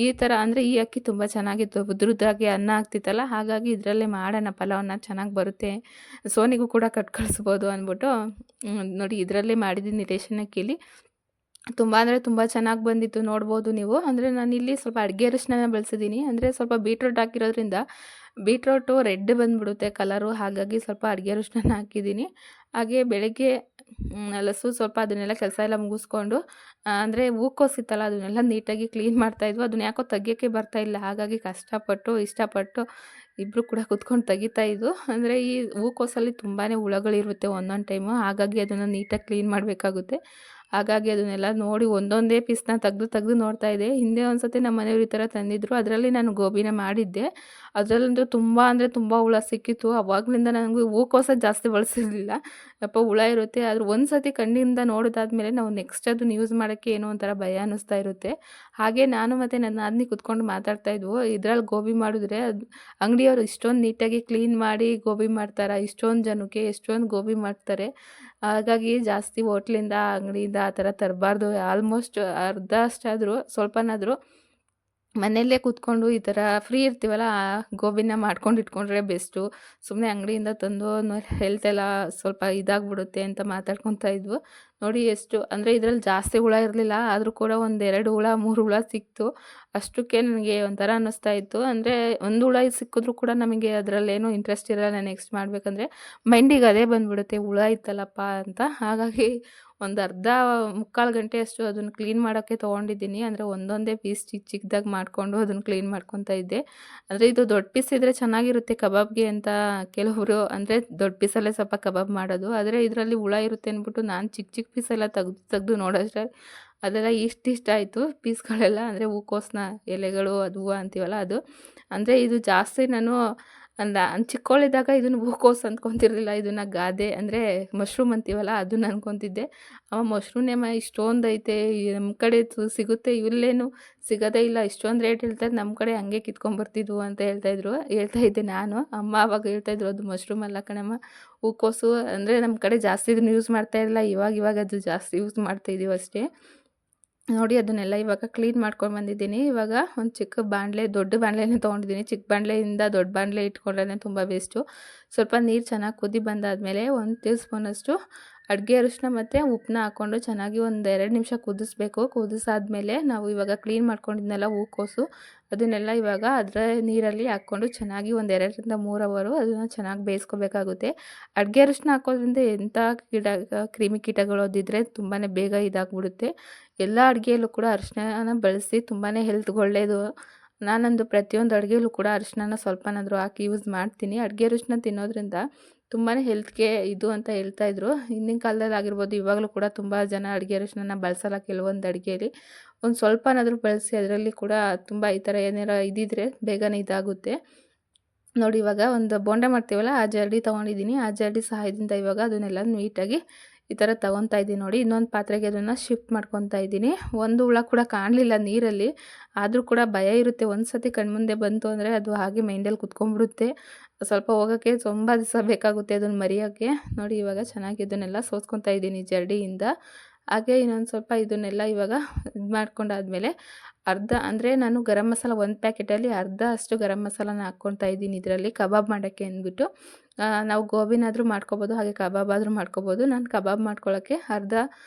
ಈ ಥರ ಅಂದರೆ ಈ ಅಕ್ಕಿ ತುಂಬ ಚೆನ್ನಾಗಿತ್ತು. ಉದ್ರುದ್ರಾಗಿ ಅನ್ನ ಆಗ್ತಿತ್ತಲ್ಲ, ಹಾಗಾಗಿ ಇದರಲ್ಲೇ ಮಾಡೋಣ ಪಲಾವ್ನ, ಚೆನ್ನಾಗಿ ಬರುತ್ತೆ, ಸೋನಿಗೂ ಕೂಡ ಕಟ್ ಕಳಿಸ್ಬೋದು ಅಂದ್ಬಿಟ್ಟು ನೋಡಿ ಇದರಲ್ಲೇ ಮಾಡಿದ್ದೀನಿ ರೇಷನ್ ಅಕ್ಕಿಲಿ. ತುಂಬ ಅಂದರೆ ತುಂಬ ಚೆನ್ನಾಗಿ ಬಂದಿತ್ತು, ನೋಡ್ಬೋದು ನೀವು. ಅಂದರೆ ನಾನಿಲ್ಲಿ ಸ್ವಲ್ಪ ಅಡುಗೆ ಅರಿಶಿನ ಬಳಸಿದ್ದೀನಿ. ಅಂದರೆ ಸ್ವಲ್ಪ ಬೀಟ್ರೋಟ್ ಹಾಕಿರೋದ್ರಿಂದ ಬೀಟ್ರೋಟು ರೆಡ್ ಬಂದುಬಿಡುತ್ತೆ ಕಲರು, ಹಾಗಾಗಿ ಸ್ವಲ್ಪ ಅಡುಗೆ ಅರಿಶಿನ ಹಾಕಿದ್ದೀನಿ. ಹಾಗೆ ಬೆಳಗ್ಗೆ ಲಸ್ಸು ಸ್ವಲ್ಪ ಅದನ್ನೆಲ್ಲ ಕೆಲಸ ಎಲ್ಲ ಮುಗಿಸ್ಕೊಂಡು ಅಂದರೆ ಹೂಕೋಸಿತ್ತಲ್ಲ ಅದನ್ನೆಲ್ಲ ನೀಟಾಗಿ ಕ್ಲೀನ್ ಮಾಡ್ತಾಯಿದ್ವು. ಅದನ್ನ ಯಾಕೋ ತೆಗಿಯೋಕ್ಕೆ ಬರ್ತಾಯಿಲ್ಲ. ಹಾಗಾಗಿ ಕಷ್ಟಪಟ್ಟು ಇಷ್ಟಪಟ್ಟು ಇಬ್ಬರು ಕೂಡ ಕುತ್ಕೊಂಡು ತೆಗಿತಾಯಿದ್ವು. ಅಂದರೆ ಈ ಹೂಕೋಸಲ್ಲಿ ತುಂಬಾ ಹುಳಗಳಿರುತ್ತೆ ಒಂದೊಂದು ಟೈಮು, ಹಾಗಾಗಿ ಅದನ್ನು ನೀಟಾಗಿ ಕ್ಲೀನ್ ಮಾಡಬೇಕಾಗುತ್ತೆ. ಹಾಗಾಗಿ ಅದನ್ನೆಲ್ಲ ನೋಡಿ ಒಂದೊಂದೇ ಪೀಸ್ನ ತೆಗ್ದು ನೋಡ್ತಾ ಇದ್ದೆ. ಹಿಂದೆ ಒಂದು ಸತಿ ನಮ್ಮ ಮನೆಯವ್ರು ಈ ಥರ ತಂದಿದ್ದರು. ಅದರಲ್ಲಿ ನಾನು ಗೋಬಿನ ಮಾಡಿದ್ದೆ. ಅದರಲ್ಲಂತೂ ತುಂಬ ಅಂದರೆ ತುಂಬ ಹುಳ ಸಿಕ್ಕಿತ್ತು. ಆವಾಗಲಿಂದ ನನಗೂ ಹೂಕೋಸ ಜಾಸ್ತಿ ಬಳಸಿರಲಿಲ್ಲ. ಯಪ್ಪ ಹುಳ ಇರುತ್ತೆ. ಆದರೂ ಒಂದು ಸತಿ ಕಣ್ಣಿಂದ ನೋಡಿದಾದ್ಮೇಲೆ ನಾವು ನೆಕ್ಸ್ಟ್ ಅದನ್ನ ಯೂಸ್ ಮಾಡೋಕ್ಕೆ ಏನೋ ಒಂಥರ ಭಯ ಅನ್ನಿಸ್ತಾ ಇರುತ್ತೆ. ಹಾಗೆ ನಾನು ಮತ್ತು ನನ್ನ ನಾದಿನಿ ಕೂತ್ಕೊಂಡು ಮಾತಾಡ್ತಾ ಇದ್ವು. ಇದ್ರಲ್ಲಿ ಗೋಬಿ ಮಾಡಿದ್ರೆ ಅಂಗಡಿಯವರು ಇಷ್ಟೊಂದು ನೀಟಾಗಿ ಕ್ಲೀನ್ ಮಾಡಿ ಗೋಬಿ ಮಾಡ್ತಾರಾ? ಇಷ್ಟೊಂದು ಜನಕ್ಕೆ ಎಷ್ಟೊಂದು ಗೋಬಿ ಮಾಡ್ತಾರೆ. ಹಾಗಾಗಿ ಜಾಸ್ತಿ ಹೋಟ್ಲಿಂದ, ಅಂಗಡಿಯಿಂದ ಆ ಥರ ತರಬಾರ್ದು. ಆಲ್ಮೋಸ್ಟ್ ಅರ್ಧ ಅಷ್ಟಾದರೂ ಸ್ವಲ್ಪನಾದರೂ ಮನೆಯಲ್ಲೇ ಕೂತ್ಕೊಂಡು ಈ ಥರ ಫ್ರೀ ಇರ್ತೀವಲ್ಲ, ಆ ಗೋಬಿನ ಮಾಡ್ಕೊಂಡು ಇಟ್ಕೊಂಡ್ರೆ ಬೆಸ್ಟು. ಸುಮ್ಮನೆ ಅಂಗಡಿಯಿಂದ ತಂದು ಹೆಲ್ತ್ ಎಲ್ಲ ಸ್ವಲ್ಪ ಇದಾಗ್ಬಿಡುತ್ತೆ ಅಂತ ಮಾತಾಡ್ಕೊತಾ ಇದ್ವು. ನೋಡಿ ಎಷ್ಟು ಅಂದರೆ ಇದರಲ್ಲಿ ಜಾಸ್ತಿ ಹುಳ ಇರಲಿಲ್ಲ. ಆದರೂ ಕೂಡ ಒಂದು 2 ಹುಳ 3 ಹುಳ ಸಿಕ್ತು. ಅಷ್ಟಕ್ಕೆ ನನಗೆ ಒಂಥರ ಅನ್ನಿಸ್ತಾ ಇತ್ತು. ಅಂದರೆ ಒಂದು ಹುಳ ಸಿಕ್ಕಿದ್ರೂ ಕೂಡ ನಮಗೆ ಅದರಲ್ಲೇನೂ ಇಂಟ್ರೆಸ್ಟ್ ಇರಲ್ಲ ನೆಕ್ಸ್ಟ್ ಮಾಡಬೇಕಂದ್ರೆ. ಮೈಂಡಿಗೆ ಅದೇ ಬಂದುಬಿಡುತ್ತೆ, ಹುಳ ಇತ್ತಲ್ಲಪ್ಪ ಅಂತ. ಹಾಗಾಗಿ ಒಂದು ಅರ್ಧ ಮುಕ್ಕಾಲು ಗಂಟೆ ಅಷ್ಟು ಅದನ್ನು ಕ್ಲೀನ್ ಮಾಡೋಕ್ಕೆ ತೊಗೊಂಡಿದ್ದೀನಿ. ಅಂದರೆ ಒಂದೊಂದೇ ಪೀಸ್ ಚಿಕ್ಕದಾಗಿ ಮಾಡಿಕೊಂಡು ಅದನ್ನು ಕ್ಲೀನ್ ಮಾಡ್ಕೊತಾ ಇದ್ದೆ. ಅಂದರೆ ಇದು ದೊಡ್ಡ ಪೀಸ್ ಇದ್ದರೆ ಚೆನ್ನಾಗಿರುತ್ತೆ ಕಬಾಬ್ಗೆ ಅಂತ ಕೆಲವರು ಅಂದರೆ ದೊಡ್ಡ ಪೀಸಲ್ಲೇ ಸ್ವಲ್ಪ ಕಬಾಬ್ ಮಾಡೋದು. ಆದರೆ ಇದರಲ್ಲಿ ಹುಳ ಇರುತ್ತೆ ಅಂದ್ಬಿಟ್ಟು ನಾನು ಚಿಕ್ಕ ಪೀಸೆಲ್ಲ ತೆಗ್ದು ನೋಡೋಷ್ಟೇ ಅದೆಲ್ಲ ಇಷ್ಟ ಆಯಿತು ಪೀಸ್ಗಳೆಲ್ಲ. ಅಂದರೆ ಹೂಕೋಸನ್ನ ಎಲೆಗಳು ಅದು ಹೂವು ಅಂತೀವಲ್ಲ ಅದು. ಅಂದರೆ ಇದು ಜಾಸ್ತಿ ನಾನು ಚಿಕ್ಕವಳಿದ್ದಾಗ ಇದನ್ನು ಹೂಕೋಸು ಅಂದ್ಕೊತಿರ್ಲಿಲ್ಲ. ಇದನ್ನು ಗಾದೆ ಅಂದರೆ ಮಶ್ರೂಮ್ ಅಂತೀವಲ್ಲ ಅದನ್ನ ಅಂದ್ಕೊತಿದ್ದೆ. ಮಶ್ರೂಮ್ನೇಮ್ಮ ಇಷ್ಟೊಂದು ಐತೆ, ನಮ್ಮ ಕಡೆ ಸಿಗುತ್ತೆ, ಇಲ್ಲೇನು ಸಿಗೋದೇ ಇಲ್ಲ, ಇಷ್ಟೊಂದು ರೇಟ್ ಹೇಳ್ತಾರೆ, ನಮ್ಮ ಕಡೆ ಹಂಗೆ ಕಿತ್ಕೊಂಬರ್ತಿದ್ವು ಅಂತ ಹೇಳ್ತಾ ಇದ್ದೆ ನಾನು. ಅಮ್ಮ ಆವಾಗ ಹೇಳ್ತಾಯಿದ್ರು ಅದು ಮಶ್ರೂಮ್ ಅಲ್ಲ ಕಣಮ್ಮ, ಹೂಕೋಸು. ಅಂದರೆ ನಮ್ಮ ಕಡೆ ಜಾಸ್ತಿ ಇದನ್ನು ಯೂಸ್ ಮಾಡ್ತಾ ಇರಲಿಲ್ಲ, ಇವಾಗ ಅದು ಜಾಸ್ತಿ ಯೂಸ್ ಮಾಡ್ತಾಯಿದ್ದೀವಿ ಅಷ್ಟೇ. ನೋಡಿ ಅದನ್ನೆಲ್ಲ ಇವಾಗ ಕ್ಲೀನ್ ಮಾಡ್ಕೊಂಡು ಬಂದಿದ್ದೀನಿ. ಇವಾಗ ಒಂದು ಚಿಕ್ಕ ಬಾಣಲೆ, ದೊಡ್ಡ ಬಾಣಲೆನೇ ತೊಗೊಂಡಿದ್ದೀನಿ. ಚಿಕ್ಕ ಬಾಣಲೆಯಿಂದ ದೊಡ್ಡ ಬಾಣಲೆ ಇಟ್ಕೊಂಡ್ರೆ ತುಂಬ ಬೆಸ್ಟು. ಸ್ವಲ್ಪ ನೀರು ಚೆನ್ನಾಗಿ ಕುದಿ ಬಂದಾದಮೇಲೆ 1 ಟೀ ಸ್ಪೂನಷ್ಟು ಅಡುಗೆ ಅರಿಶಿನ ಮತ್ತು ಉಪ್ಪನ್ನ ಹಾಕ್ಕೊಂಡು ಚೆನ್ನಾಗಿ ಒಂದು 2 ನಿಮಿಷ ಕುದಿಸ್ಬೇಕು. ಕುದಿಸಾದ್ಮೇಲೆ ನಾವು ಇವಾಗ ಕ್ಲೀನ್ ಮಾಡ್ಕೊಂಡಿದ್ನೆಲ್ಲ ಹೂಕೋಸು ಅದನ್ನೆಲ್ಲ ಇವಾಗ ಅದರ ನೀರಲ್ಲಿ ಹಾಕ್ಕೊಂಡು ಚೆನ್ನಾಗಿ ಒಂದು 2ರಿಂದ 3 ಅವರು ಅದನ್ನು ಚೆನ್ನಾಗಿ ಬೇಯಿಸ್ಕೋಬೇಕಾಗುತ್ತೆ. ಅಡುಗೆ ಅರಿಶಿನ ಹಾಕೋದ್ರಿಂದ ಎಂಥ ಕ್ರಿಮಿ ಕೀಟಗಳು ಅದಿದ್ದರೆ ತುಂಬಾ ಬೇಗ ಇದಾಗ್ಬಿಡುತ್ತೆ. ಎಲ್ಲ ಅಡುಗೆಯಲ್ಲೂ ಕೂಡ ಅರಿಶಿನ ಬಳಸಿ ತುಂಬಾ ಹೆಲ್ತ್ಗೆ ಒಳ್ಳೆಯದು. ನಾನಂದು ಪ್ರತಿಯೊಂದು ಅಡುಗೆಯಲ್ಲೂ ಕೂಡ ಅರಿಶಿನ ಸ್ವಲ್ಪನಾದರೂ ಹಾಕಿ ಯೂಸ್ ಮಾಡ್ತೀನಿ. ಅಡುಗೆ ಅರಿಶಿನ ತಿನ್ನೋದ್ರಿಂದ ತುಂಬಾ ಹೆಲ್ತ್ಗೆ ಇದು ಅಂತ ಹೇಳ್ತಾಯಿದ್ರು. ಹಿಂದಿನ ಕಾಲದಲ್ಲಿ ಆಗಿರ್ಬೋದು, ಇವಾಗಲೂ ಕೂಡ ತುಂಬ ಜನ ಅಡುಗೆ ಅರಿಶಿನ ಬಳಸಲ್ಲ ಕೆಲವೊಂದು ಅಡುಗೆಯಲ್ಲಿ. ಒಂದು ಸ್ವಲ್ಪನಾದರೂ ಬಳಸಿ ಅದರಲ್ಲಿ ಕೂಡ ತುಂಬ ಈ ಥರ ಏನಾರ ಇದ್ದಿದ್ರೆ ಬೇಗನೆ ಇದಾಗುತ್ತೆ. ನೋಡಿ ಇವಾಗ ಒಂದು ಬೋಂಡ ಮಾಡ್ತೀವಲ್ಲ ಆ ಜರಡಿ ತೊಗೊಂಡಿದ್ದೀನಿ. ಆ ಜರಡಿ ಸಹಾಯದಿಂದ ಇವಾಗ ಅದನ್ನೆಲ್ಲ ನೀಟಾಗಿ ಈ ಥರ ತೊಗೊತಾ ಇದ್ದೀನಿ. ನೋಡಿ ಇನ್ನೊಂದು ಪಾತ್ರೆಗೆ ಅದನ್ನು ಶಿಫ್ಟ್ ಮಾಡ್ಕೊತಾ ಇದ್ದೀನಿ. ಒಂದು ಹುಳ ಕೂಡ ಕಾಣಲಿಲ್ಲ ನೀರಲ್ಲಿ, ಆದರೂ ಕೂಡ ಭಯ ಇರುತ್ತೆ. ಒಂದು ಸತಿ ಕಣ್ಮುಂದೆ ಬಂತು ಅಂದರೆ ಅದು ಹಾಗೆ ಮೈಂಡಲ್ಲಿ ಕುತ್ಕೊಂಡ್ಬಿಡುತ್ತೆ. ಸ್ವಲ್ಪ ಹೋಗೋಕ್ಕೆ ತುಂಬ ದಿವಸ ಬೇಕಾಗುತ್ತೆ ಅದನ್ನು ಮರೆಯೋಕ್ಕೆ. ನೋಡಿ ಇವಾಗ ಚೆನ್ನಾಗಿ ಇದನ್ನೆಲ್ಲ ಸೋಸ್ಕೊತಾ ಇದ್ದೀನಿ ಜರಡಿಯಿಂದ. ಹಾಗೆ ಇನ್ನೊಂದು ಸ್ವಲ್ಪ ಇದನ್ನೆಲ್ಲ ಇವಾಗ ಇದು ಮಾಡ್ಕೊಂಡಾದ್ಮೇಲೆ ಅರ್ಧ ಅಂದರೆ ನಾನು ಗರಂ ಮಸಾಲ ಒಂದು ಪ್ಯಾಕೆಟಲ್ಲಿ ಅರ್ಧ ಅಷ್ಟು ಗರಂ ಮಸಾಲಾನ ಹಾಕ್ಕೊತಾ ಇದ್ದೀನಿ ಇದರಲ್ಲಿ ಕಬಾಬ್ ಮಾಡೋಕ್ಕೆ ಅಂದ್ಬಿಟ್ಟು. ನಾವು ಗೋಬಿನಾದರೂ ಮಾಡ್ಕೊಬೋದು, ಹಾಗೆ ಕಬಾಬ್ ಆದರೂ ಮಾಡ್ಕೊಬೋದು. ನಾನು ಕಬಾಬ್ ಮಾಡ್ಕೊಳ್ಳೋಕ್ಕೆ ಅರ್ಧ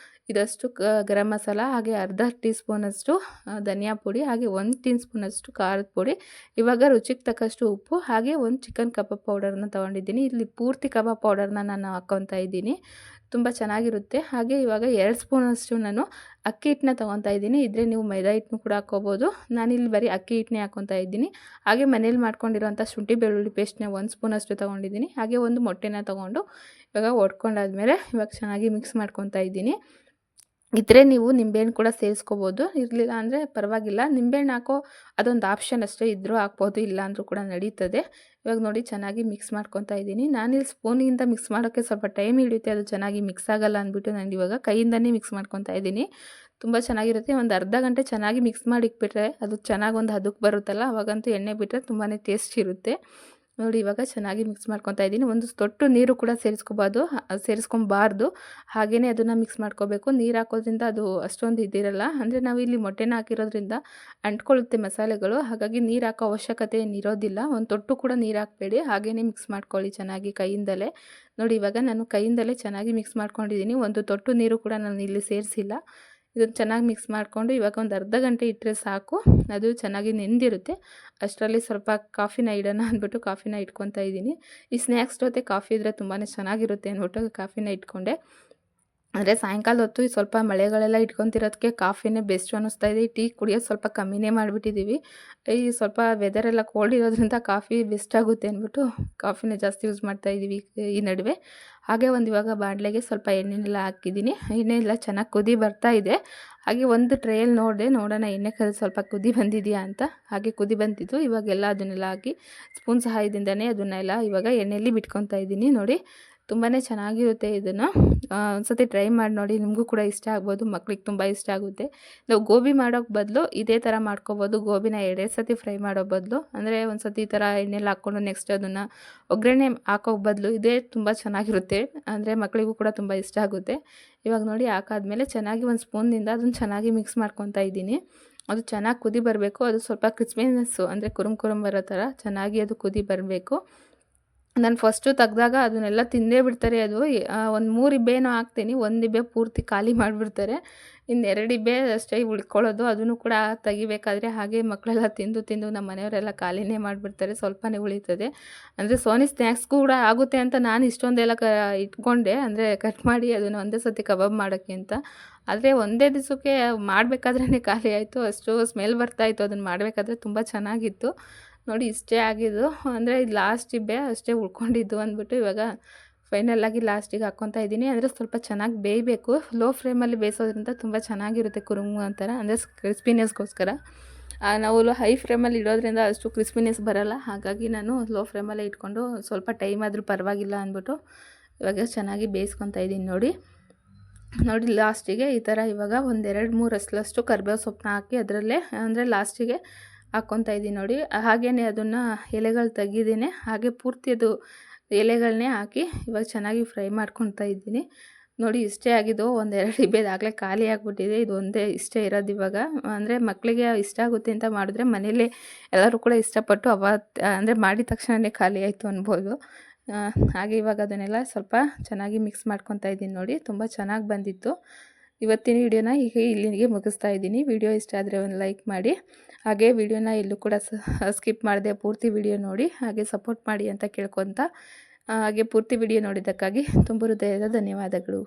ಇದಷ್ಟು ಗರಂ ಮಸಾಲ, ಹಾಗೆ ಅರ್ಧ ಟೀ ಸ್ಪೂನಷ್ಟು ಧನಿಯಾ ಪುಡಿ, ಹಾಗೆ 1 ಟೀ ಸ್ಪೂನಷ್ಟು ಖಾರದ ಪುಡಿ, ಇವಾಗ ರುಚಿಗೆ ತಕ್ಕಷ್ಟು ಉಪ್ಪು, ಹಾಗೆ ಒಂದು ಚಿಕನ್ ಕಬಾಬ್ ಪೌಡರ್ನ ತೊಗೊಂಡಿದ್ದೀನಿ. ಇಲ್ಲಿ ಪೂರ್ತಿ ಕಬಾಬ್ ಪೌಡರ್ನ ನಾನು ಹಾಕ್ಕೊತಾ ಇದ್ದೀನಿ. ತುಂಬ ಚೆನ್ನಾಗಿರುತ್ತೆ. ಹಾಗೆ ಇವಾಗ 2 ಸ್ಪೂನಷ್ಟು ನಾನು ಅಕ್ಕಿ ಹಿಟ್ಟನ್ನ ತೊಗೊತಾ ಇದ್ದೀನಿ. ಇದ್ರೆ ನೀವು ಮೈದಾ ಹಿಟ್ಟನ್ನು ಕೂಡ ಹಾಕ್ಕೋಬೋದು. ನಾನಿಲ್ಲಿ ಬರೀ ಅಕ್ಕಿ ಹಿಟ್ಟನ್ನೇ ಹಾಕ್ಕೊತಾ ಇದ್ದೀನಿ. ಹಾಗೆ ಮನೇಲಿ ಮಾಡ್ಕೊಂಡಿರೋಂಥ ಶುಂಠಿ ಬೆಳ್ಳುಳ್ಳಿ ಪೇಸ್ಟ್ನ 1 ಸ್ಪೂನಷ್ಟು ತೊಗೊಂಡಿದ್ದೀನಿ. ಹಾಗೆ ಒಂದು ಮೊಟ್ಟೆನ ತೊಗೊಂಡು ಇವಾಗ ಒಡ್ಕೊಂಡಾದ್ಮೇಲೆ ಇವಾಗ ಚೆನ್ನಾಗಿ ಮಿಕ್ಸ್ ಮಾಡ್ಕೊತಾ ಇದ್ದೀನಿ. ಇದ್ರೆ ನೀವು ನಿಂಬೆಹಣ್ಣು ಕೂಡ ಸೇರಿಸ್ಕೋಬೋದು, ಇರಲಿಲ್ಲ ಅಂದರೆ ಪರವಾಗಿಲ್ಲ. ನಿಂಬೆಹಣ್ಣು ಹಾಕೋ ಅದೊಂದು ಆಪ್ಷನ್ ಅಷ್ಟೇ, ಇದ್ದರೂ ಹಾಕ್ಬೋದು, ಇಲ್ಲ ಅಂದರೂ ಕೂಡ ನಡೀತದೆ. ಇವಾಗ ನೋಡಿ ಚೆನ್ನಾಗಿ ಮಿಕ್ಸ್ ಮಾಡ್ಕೊತಾ ಇದ್ದೀನಿ. ನಾನಿಲ್ಲಿ ಸ್ಪೂನಿಂದ ಮಿಕ್ಸ್ ಮಾಡೋಕ್ಕೆ ಸ್ವಲ್ಪ ಟೈಮ್ ಹಿಡಿಯುತ್ತೆ, ಅದು ಚೆನ್ನಾಗಿ ಮಿಕ್ಸ್ ಆಗಲ್ಲ ಅಂದ್ಬಿಟ್ಟು ನಾನು ಇವಾಗ ಕೈಯಿಂದನೇ ಮಿಕ್ಸ್ ಮಾಡ್ಕೊತಾ ಇದ್ದೀನಿ. ತುಂಬ ಚೆನ್ನಾಗಿರುತ್ತೆ. ಒಂದು ಅರ್ಧ ಗಂಟೆ ಚೆನ್ನಾಗಿ ಮಿಕ್ಸ್ ಮಾಡಿ ಇಟ್ಬಿಟ್ರೆ ಅದು ಚೆನ್ನಾಗಿ ಒಂದು ಹದಕ್ಕೆ ಬರುತ್ತಲ್ಲ, ಅವಾಗಂತೂ ಎಣ್ಣೆ ಬಿಟ್ಟರೆ ತುಂಬಾ ಟೇಸ್ಟ್ ಇರುತ್ತೆ. ನೋಡಿ ಇವಾಗ ಚೆನ್ನಾಗಿ ಮಿಕ್ಸ್ ಮಾಡ್ಕೊತಾ ಇದ್ದೀನಿ. ಒಂದು ತೊಟ್ಟು ನೀರು ಕೂಡ ಸೇರಿಸ್ಕೊಬಾರ್ದು, ಹಾಗೆಯೇ ಅದನ್ನು ಮಿಕ್ಸ್ ಮಾಡ್ಕೋಬೇಕು. ನೀರು ಹಾಕೋದ್ರಿಂದ ಅದು ಅಷ್ಟೊಂದು ಇದಿರಲ್ಲ, ಅಂದರೆ ನಾವು ಇಲ್ಲಿ ಮೊಟ್ಟೆನ ಹಾಕಿರೋದ್ರಿಂದ ಅಂಟ್ಕೊಳ್ಳುತ್ತೆ ಮಸಾಲೆಗಳು, ಹಾಗಾಗಿ ನೀರು ಹಾಕೋ ಅವಶ್ಯಕತೆ ಏನಿರೋದಿಲ್ಲ. ಒಂದು ತೊಟ್ಟು ಕೂಡ ನೀರು ಹಾಕಬೇಡಿ, ಹಾಗೆಯೇ ಮಿಕ್ಸ್ ಮಾಡ್ಕೊಳ್ಳಿ ಚೆನ್ನಾಗಿ ಕೈಯಿಂದಲೇ. ನೋಡಿ ಇವಾಗ ನಾನು ಕೈಯಿಂದಲೇ ಚೆನ್ನಾಗಿ ಮಿಕ್ಸ್ ಮಾಡ್ಕೊಂಡಿದ್ದೀನಿ. ಒಂದು ತೊಟ್ಟು ನೀರು ಕೂಡ ನಾನು ಇಲ್ಲಿ ಸೇರಿಸಿಲ್ಲ. ಇದನ್ನು ಚೆನ್ನಾಗಿ ಮಿಕ್ಸ್ ಮಾಡಿಕೊಂಡು ಇವಾಗ ಒಂದು ಅರ್ಧ ಗಂಟೆ ಇಟ್ಟರೆ ಸಾಕು, ಅದು ಚೆನ್ನಾಗಿ ನೆಂದಿರುತ್ತೆ. ಅಷ್ಟರಲ್ಲಿ ಸ್ವಲ್ಪ ಕಾಫಿನ ಇಡೋಣ ಅಂದ್ಬಿಟ್ಟು ಕಾಫಿನ ಇಟ್ಕೊತಾ ಇದ್ದೀನಿ. ಈ ಸ್ನ್ಯಾಕ್ಸ್ ಜೊತೆ ಕಾಫಿ ಇದ್ದರೆ ತುಂಬಾ ಚೆನ್ನಾಗಿರುತ್ತೆ ಅಂದ್ಬಿಟ್ಟು ಕಾಫಿನ ಇಟ್ಕೊಂಡೆ. ಅಂದರೆ ಸಾಯಂಕಾಲ ಹೊತ್ತು ಸ್ವಲ್ಪ ಮಳೆಗಳೆಲ್ಲ ಇಟ್ಕೊತಿರೋದಕ್ಕೆ ಕಾಫಿನೇ ಬೆಸ್ಟ್ ಅನ್ನಿಸ್ತಾ ಇದೆ. ಟೀ ಕುಡಿಯೋದು ಸ್ವಲ್ಪ ಕಮ್ಮಿನೇ ಮಾಡಿಬಿಟ್ಟಿದ್ದೀವಿ. ಈ ಸ್ವಲ್ಪ ವೆದರೆಲ್ಲ ಕೋಲ್ಡ್ ಇರೋದ್ರಿಂದ ಕಾಫಿ ಬೆಸ್ಟ್ ಆಗುತ್ತೆ ಅಂದ್ಬಿಟ್ಟು ಕಾಫಿನೇ ಜಾಸ್ತಿ ಯೂಸ್ ಮಾಡ್ತಾಯಿದ್ದೀವಿ ಈ ನಡುವೆ. ಹಾಗೆ ಒಂದು ಇವಾಗ ಬಾಣಲೆಗೆ ಸ್ವಲ್ಪ ಎಣ್ಣೆನೆಲ್ಲ ಹಾಕಿದ್ದೀನಿ. ಎಣ್ಣೆ ಎಲ್ಲ ಚೆನ್ನಾಗಿ ಕುದಿ ಬರ್ತಾ ಇದೆ. ಹಾಗೆ ಒಂದು ಟ್ರೇಯಲ್ಲಿ ನೋಡೋಣ ಎಣ್ಣೆ ಸ್ವಲ್ಪ ಕುದಿ ಬಂದಿದೆಯಾ ಅಂತ. ಹಾಗೆ ಕುದಿ ಬಂದಿದ್ದು ಇವಾಗೆಲ್ಲ ಅದನ್ನೆಲ್ಲ ಹಾಕಿ ಸ್ಪೂನ್ ಸಹಾಯದಿಂದನೇ ಅದನ್ನೆಲ್ಲ ಇವಾಗ ಎಣ್ಣೆಯಲ್ಲಿ ಬಿಟ್ಕೊತಾ ಇದ್ದೀನಿ. ನೋಡಿ ತುಂಬಾ ಚೆನ್ನಾಗಿರುತ್ತೆ. ಇದನ್ನು ಒಂದ್ಸತಿ ಟ್ರೈ ಮಾಡಿ ನೋಡಿ, ನಿಮಗೂ ಕೂಡ ಇಷ್ಟ ಆಗ್ಬೋದು, ಮಕ್ಳಿಗೆ ತುಂಬ ಇಷ್ಟ ಆಗುತ್ತೆ. ನಾವು ಗೋಬಿ ಮಾಡೋಕ್ಕೆ ಬದಲು ಇದೇ ಥರ ಮಾಡ್ಕೊಬೋದು. ಗೋಬಿನ 2 ಸತಿ ಫ್ರೈ ಮಾಡೋ ಬದಲು, ಅಂದರೆ ಒಂದು ಸತಿ ಈ ಥರ ಎಣ್ಣೆಲಿ ಹಾಕ್ಕೊಂಡು ನೆಕ್ಸ್ಟ್ ಅದನ್ನು ಒಗ್ಗರಣೆ ಹಾಕೋ ಬದಲು ಇದೇ ತುಂಬ ಚೆನ್ನಾಗಿರುತ್ತೆ. ಅಂದರೆ ಮಕ್ಕಳಿಗೂ ಕೂಡ ತುಂಬ ಇಷ್ಟ ಆಗುತ್ತೆ. ಇವಾಗ ನೋಡಿ ಹಾಕಾದ್ಮೇಲೆ ಚೆನ್ನಾಗಿ ಒಂದು ಸ್ಪೂನ್ನಿಂದ ಅದನ್ನು ಚೆನ್ನಾಗಿ ಮಿಕ್ಸ್ ಮಾಡ್ಕೊತಾ ಇದ್ದೀನಿ. ಅದು ಚೆನ್ನಾಗಿ ಕುದಿ ಬರಬೇಕು. ಅದು ಸ್ವಲ್ಪ ಕ್ರಿಸ್ಪಿನೆಸ್ಸು, ಅಂದರೆ ಕುರುಮ್ ಬರೋ ಥರ ಚೆನ್ನಾಗಿ ಅದು ಕುದಿ ಬರಬೇಕು. ನಾನು ಫಸ್ಟು ತೆಗ್ದಾಗ ಅದನ್ನೆಲ್ಲ ತಿಂದೇ ಬಿಡ್ತಾರೆ. ಅದು ಒಂದು 3 ಇಬ್ಬೆನೋ ಹಾಕ್ತೀನಿ, 1 ಇಬ್ಬೆ ಪೂರ್ತಿ ಖಾಲಿ ಮಾಡಿಬಿಡ್ತಾರೆ. ಇನ್ನು 2 ಇಬ್ಬೆ ಅಷ್ಟೇ ಉಳ್ಕೊಳ್ಳೋದು. ಅದನ್ನು ಕೂಡ ತೆಗಿಬೇಕಾದ್ರೆ ಹಾಗೆ ಮಕ್ಕಳೆಲ್ಲ ತಿಂದು ನಮ್ಮ ಮನೆಯವರೆಲ್ಲ ಖಾಲಿನೇ ಮಾಡಿಬಿಡ್ತಾರೆ, ಸ್ವಲ್ಪನೇ ಉಳಿತದೆ. ಅಂದರೆ ಸೋನಿ ಸ್ನ್ಯಾಕ್ಸ್ ಕೂಡ ಆಗುತ್ತೆ ಅಂತ ನಾನು ಇಷ್ಟೊಂದೆಲ್ಲ ಇಟ್ಕೊಂಡೆ, ಅಂದರೆ ಕಟ್ ಮಾಡಿ ಅದನ್ನು ಒಂದೇ ಸತಿ ಕಬಾಬ್ ಮಾಡೋಕ್ಕೆ ಅಂತ. ಆದರೆ ಒಂದೇ ದಿವಸಕ್ಕೆ ಮಾಡಬೇಕಾದ್ರೇ ಖಾಲಿ ಆಯಿತು. ಅಷ್ಟು ಸ್ಮೆಲ್ ಬರ್ತಾಯಿತ್ತು ಅದನ್ನು ಮಾಡಬೇಕಾದ್ರೆ, ತುಂಬ ಚೆನ್ನಾಗಿತ್ತು. ನೋಡಿ ಇಷ್ಟೇ ಆಗಿದ್ದು, ಅಂದರೆ ಇದು ಲಾಸ್ಟ್ ಇಬ್ಬೆ ಅಷ್ಟೇ ಉಳ್ಕೊಂಡಿದ್ದು ಅಂದ್ಬಿಟ್ಟು ಇವಾಗ ಫೈನಲಾಗಿ ಲಾಸ್ಟಿಗೆ ಹಾಕ್ಕೊತಾ ಇದ್ದೀನಿ. ಅಂದರೆ ಸ್ವಲ್ಪ ಚೆನ್ನಾಗಿ ಬೇಯಬೇಕು. ಲೋ ಫ್ಲೇಮಲ್ಲಿ ಬೇಯಿಸೋದ್ರಿಂದ ತುಂಬ ಚೆನ್ನಾಗಿರುತ್ತೆ ಕುರುಮು ಅಂತಾರೆ, ಅಂದರೆ ಕ್ರಿಸ್ಪಿನೆಸ್ಗೋಸ್ಕರ. ನಾವು ಹೈ ಫ್ಲೇಮಲ್ಲಿ ಇಡೋದ್ರಿಂದ ಅಷ್ಟು ಕ್ರಿಸ್ಪಿನೆಸ್ ಬರೋಲ್ಲ, ಹಾಗಾಗಿ ನಾನು ಲೋ ಫ್ಲೇಮಲ್ಲೇ ಇಟ್ಕೊಂಡು ಸ್ವಲ್ಪ ಟೈಮ್ ಆದರೂ ಪರವಾಗಿಲ್ಲ ಅಂದ್ಬಿಟ್ಟು ಇವಾಗ ಚೆನ್ನಾಗಿ ಬೇಯಿಸ್ಕೊತಾ ಇದ್ದೀನಿ. ನೋಡಿ ಲಾಸ್ಟಿಗೆ ಈ ಥರ ಇವಾಗ ಒಂದು 2-3 ಹಸ್ಲಷ್ಟು ಕರಿಬೇವು ಸೊಪ್ಪನ್ನ ಹಾಕಿ ಅದರಲ್ಲೇ, ಅಂದರೆ ಲಾಸ್ಟಿಗೆ ಹಾಕ್ಕೊತಾ ಇದ್ದೀನಿ. ನೋಡಿ ಹಾಗೆಯೇ ಅದನ್ನು ಎಲೆಗಳು ತೆಗಿದೇನೆ ಹಾಗೆ ಪೂರ್ತಿ ಅದು ಎಲೆಗಳನ್ನೇ ಹಾಕಿ ಇವಾಗ ಚೆನ್ನಾಗಿ ಫ್ರೈ ಮಾಡ್ಕೊತಾ ಇದ್ದೀನಿ. ನೋಡಿ ಇಷ್ಟೇ ಆಗಿದ್ದು, 1-2 ಇಬ್ಬೆದಾಗಲೇ ಖಾಲಿ ಆಗಿಬಿಟ್ಟಿದೆ. ಇದು ಒಂದೇ ಇಷ್ಟೇ ಇರೋದು ಇವಾಗ. ಅಂದರೆ ಮಕ್ಕಳಿಗೆ ಇಷ್ಟ ಆಗುತ್ತೆ ಅಂತ ಮಾಡಿದ್ರೆ ಮನೇಲಿ ಎಲ್ಲರೂ ಕೂಡ ಇಷ್ಟಪಟ್ಟು ಅಂದರೆ ಮಾಡಿದ ತಕ್ಷಣವೇ ಖಾಲಿ ಆಯಿತು ಅನ್ಬೋದು. ಹಾಗೆ ಇವಾಗ ಅದನ್ನೆಲ್ಲ ಸ್ವಲ್ಪ ಚೆನ್ನಾಗಿ ಮಿಕ್ಸ್ ಮಾಡ್ಕೊತಾ ಇದ್ದೀನಿ ನೋಡಿ. ತುಂಬ ಚೆನ್ನಾಗಿ ಬಂದಿತ್ತು. ಇವತ್ತಿನ ವಿಡಿಯೋನ ಈಗ ಇಲ್ಲಿಗೆ ಮುಗಿಸ್ತಾ ಇದ್ದೀನಿ. ವಿಡಿಯೋ ಇಷ್ಟ ಆದರೆ ಒಂದು ಲೈಕ್ ಮಾಡಿ, ಹಾಗೆ ವಿಡಿಯೋನ ಎಲ್ಲೂ ಕೂಡ ಸ್ಕಿಪ್ ಮಾಡದೆ ಪೂರ್ತಿ ವಿಡಿಯೋ ನೋಡಿ ಹಾಗೆ ಸಪೋರ್ಟ್ ಮಾಡಿ ಅಂತ ಕೇಳ್ಕೊತ, ಹಾಗೆ ಪೂರ್ತಿ ವಿಡಿಯೋ ನೋಡಿದ್ದಕ್ಕಾಗಿ ತುಂಬ ಹೃದಯದ ಧನ್ಯವಾದಗಳು.